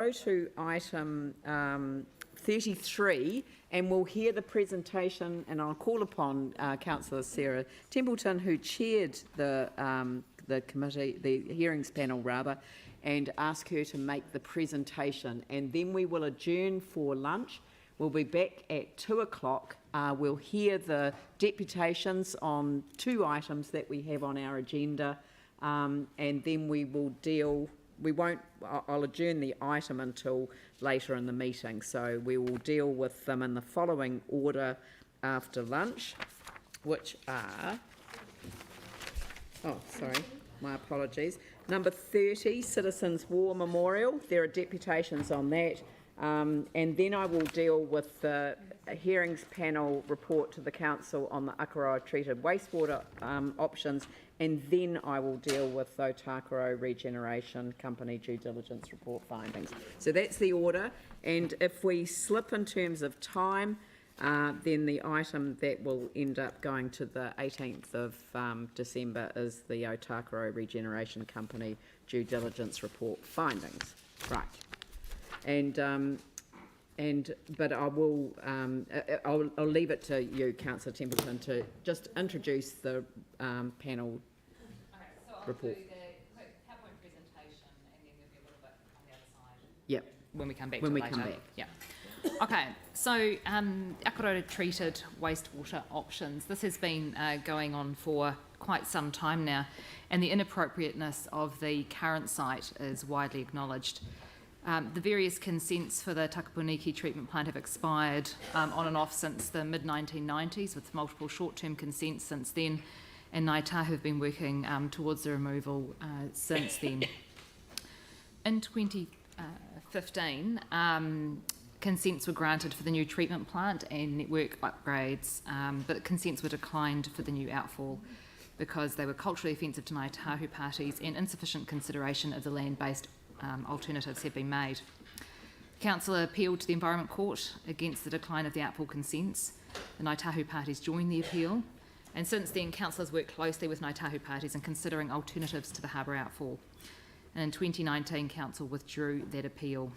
Go to item 33, and we'll hear the presentation, and I'll call upon Councillor Sarah Templeton, who chaired the committee, the hearings panel rather, and ask her to make the presentation, and then we will adjourn for lunch. We'll be back at 2 o'clock. We'll hear the deputations on 2 items that we have on our agenda, and then we will deal. I'll adjourn the item until later in the meeting, so we will deal with them in the following order after lunch, which are, my apologies, number 30, Citizens' War Memorial. There are deputations on that, and then I will deal with the hearings panel report to the Council on the Akaroa treated wastewater options, and then I will deal with the Otakaro Regeneration Company due diligence report findings. So that's the order, and if we slip in terms of time, then the item that will end up going to the 18th of December is the Otakaro Regeneration Company due diligence report findings. Right, but I will, I'll leave it to you, Councillor Templeton, to just introduce the panel report. Do the PowerPoint presentation, and then there'll be a little bit on the other side. Yep. When we come back. When we later. come back. Yeah. Okay. So Akaroa treated wastewater options. This has been going on for quite some time now, and the inappropriateness of the current site is widely acknowledged. The various consents for the Takapuniki treatment plant have expired on and off since the mid-1990s, with multiple short-term consents since then, and Ngāi Tahu have been working towards the removal since then. In 2015, consents were granted for the new treatment plant and network upgrades, but consents were declined for the new outfall because they were culturally offensive to Ngāi Tahu parties and insufficient consideration of the land-based alternatives have been made. Council appealed to the Environment Court against the decline of the outfall consents. The Ngāi Tahu parties joined the appeal, and since then Council has worked closely with Ngāi Tahu parties in considering alternatives to the harbour outfall. And in 2019, Council withdrew that appeal.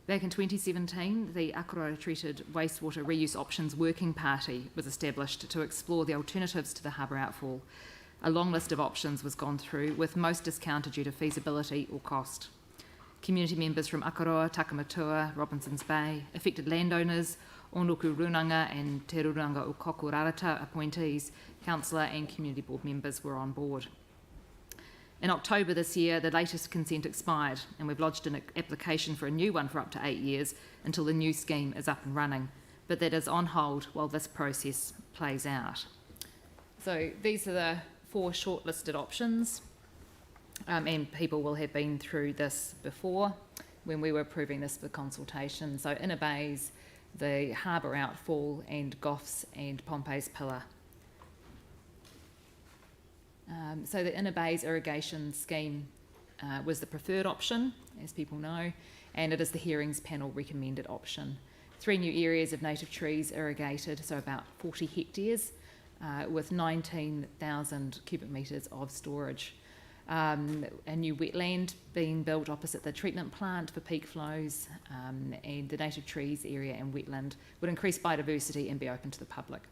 Back in 2017, the Akaroa Treated Wastewater Reuse Options Working Party was established to explore the alternatives to the harbour outfall. A long list of options was gone through, with most discounted due to feasibility or cost. Community members from Akaroa, Takamatua, Robinsons Bay, affected landowners, Onuku Runanga and Te Ruranga o Kokurarata appointees, councillor and community board members were on board. In October this year, the latest consent expired, and we've lodged an application for a new one for up to 8 years until the new scheme is up and running, but that is on hold while this process plays out. So these are the 4 shortlisted options, and people will have been through this before when we were approving this for consultation. So Inner Bays, the harbour outfall, and Goffs and Pompey's Pillar. So the Inner Bays irrigation scheme was the preferred option, as people know, and it is the hearings panel recommended option. 3 new areas of native trees irrigated, so about 40 hectares, with 19,000 cubic metres of storage. A new wetland being built opposite the treatment plant for peak flows, and the native trees area and wetland would increase biodiversity and be open to the public.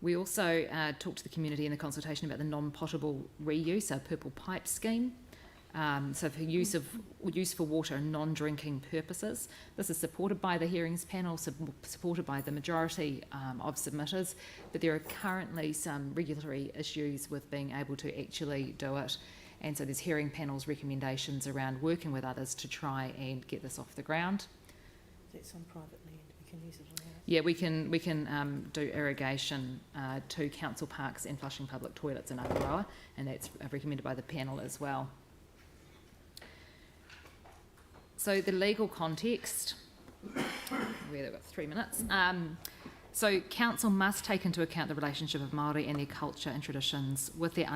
We also talked to the community in the consultation about the non-potable reuse, a purple pipe scheme. So for use for water and non-drinking purposes. This is supported by the hearings panel, supported by the majority of submitters, but there are currently some regulatory issues with being able to actually do it. And so there's hearing panel's recommendations around working with others to try and get this off the ground. That's on private land, we can use it on that. Yeah, we can do irrigation to council parks and flushing public toilets in Akaroa, and that's recommended by the panel as well. So the legal context, we've got 3 minutes. So council must take into account the relationship of Māori and their culture and traditions with their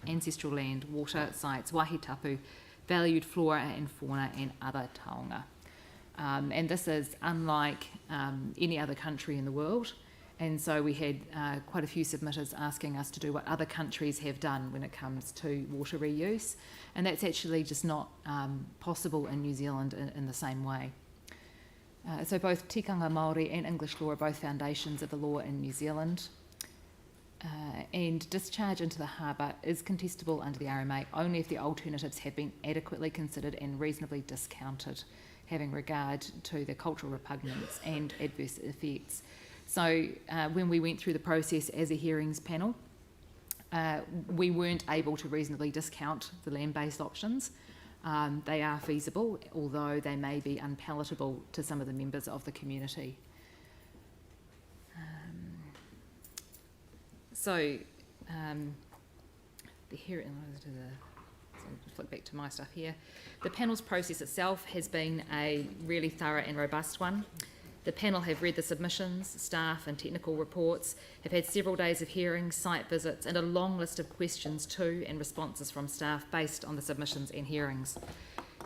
ancestral land, water sites, wahitapu, valued flora and fauna and other taonga. And this is unlike any other country in the world, And so we had quite a few submitters asking us to do what other countries have done when it comes to water reuse. And that's actually just not possible in New Zealand in the same way. So both tikanga Māori and English law are both foundations of the law in New Zealand. And discharge into the harbour is contestable under the RMA only if the alternatives have been adequately considered and reasonably discounted, having regard to the cultural repugnance and adverse effects. So when we went through the process as a hearings panel, we weren't able to reasonably discount the land-based options. They are feasible, although they may be unpalatable to some of the members of the community. So flip back to my stuff here. The panel's process itself has been a really thorough and robust one. The panel have read the submissions, staff and technical reports, have had several days of hearings, site visits and a long list of questions to and responses from staff based on the submissions and hearings.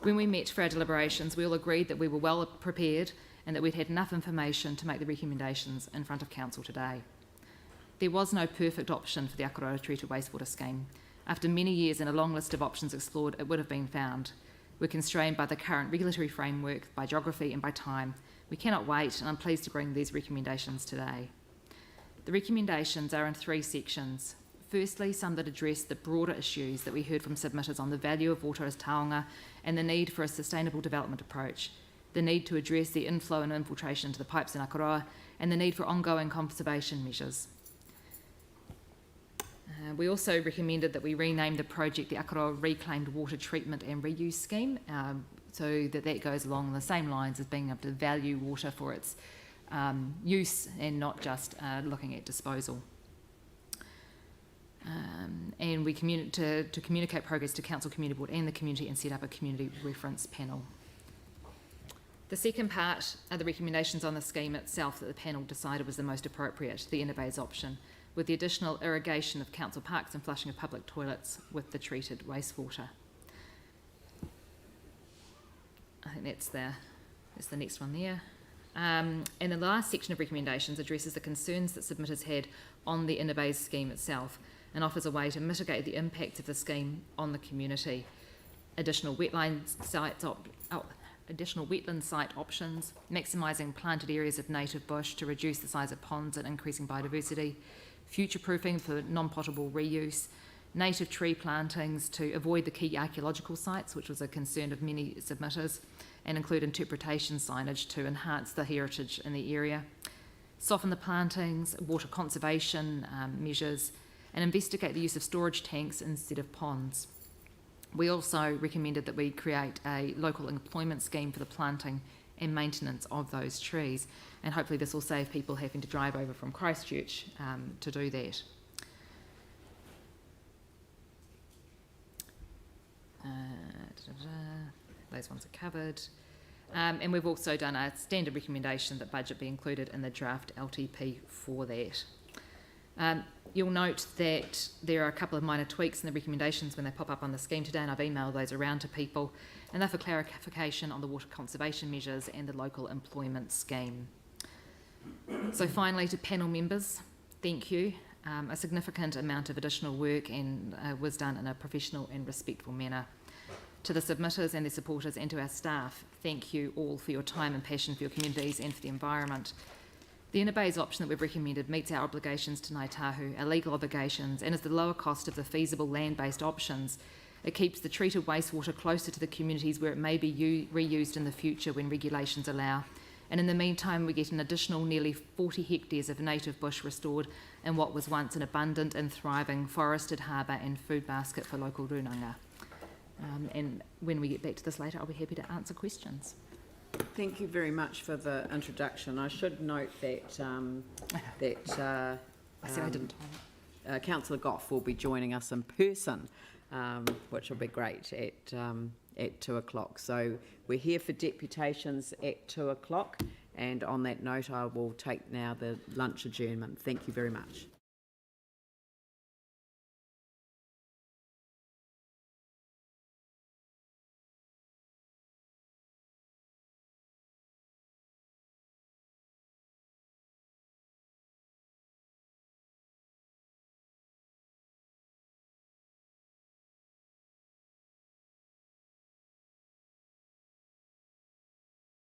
When we met for our deliberations, we all agreed that we were well prepared and that we'd had enough information to make the recommendations in front of Council today. There was no perfect option for the Akaroa treated wastewater scheme. After many years and a long list of options explored, it would have been found. We're constrained by the current regulatory framework, by geography and by time. We cannot wait, and I'm pleased to bring these recommendations today. The recommendations are in 3 sections. Firstly, some that address the broader issues that we heard from submitters on the value of water as taonga and the need for a sustainable development approach, the need to address the inflow and infiltration into the pipes in Akaroa, and the need for ongoing conservation measures. We also recommended that we rename the project the Akaroa Reclaimed Water Treatment and Reuse Scheme, so that goes along the same lines as being able to value water for its use and not just looking at disposal. And we to communicate progress to Council Community Board and the community and set up a community reference panel. The second part are the recommendations on the scheme itself that the panel decided was the most appropriate, the inner bays option, with the additional irrigation of council parks and flushing of public toilets with the treated wastewater. I think that's the next one there. And the last section of recommendations addresses the concerns that submitters had on the inner bays scheme itself and offers a way to mitigate the impacts of the scheme on the community. Additional wetland site options, maximising planted areas of native bush to reduce the size of ponds and increasing biodiversity, future-proofing for non-potable reuse, native tree plantings to avoid the key archaeological sites, which was a concern of many submitters, and include interpretation signage to enhance the heritage in the area, soften the plantings, water conservation measures, and investigate the use of storage tanks instead of ponds. We also recommended that we create a local employment scheme for the planting and maintenance of those trees, and hopefully this will save people having to drive over from Christchurch to do that. Those ones are covered. And we've also done a standard recommendation that budget be included in the draft LTP for that. You'll note that there are a couple of minor tweaks in the recommendations when they pop up on the scheme today, and I've emailed those around to people, and they're for clarification on the water conservation measures and the local employment scheme. So finally, to panel members, thank you. A significant amount of additional work was done in a professional and respectful manner. To the submitters and their supporters and to our staff, thank you all for your time and passion for your communities and for the environment. The inner bays option that we've recommended meets our obligations to Ngāi Tahu, our legal obligations, and is the lower cost of the feasible land-based options. It keeps the treated wastewater closer to the communities where it may be reused in the future when regulations allow. And in the meantime, we get an additional nearly 40 hectares of native bush restored in what was once an abundant and thriving forested harbour and food basket for local runanga. And when we get back to this later, I'll be happy to answer questions. Thank you very much for the introduction. I should note that I said I didn't. Councillor Goff will be joining us in person, which will be great at 2 o'clock. So we're here for deputations at 2 o'clock, and on that note, I will take now the lunch adjournment. Thank you very much.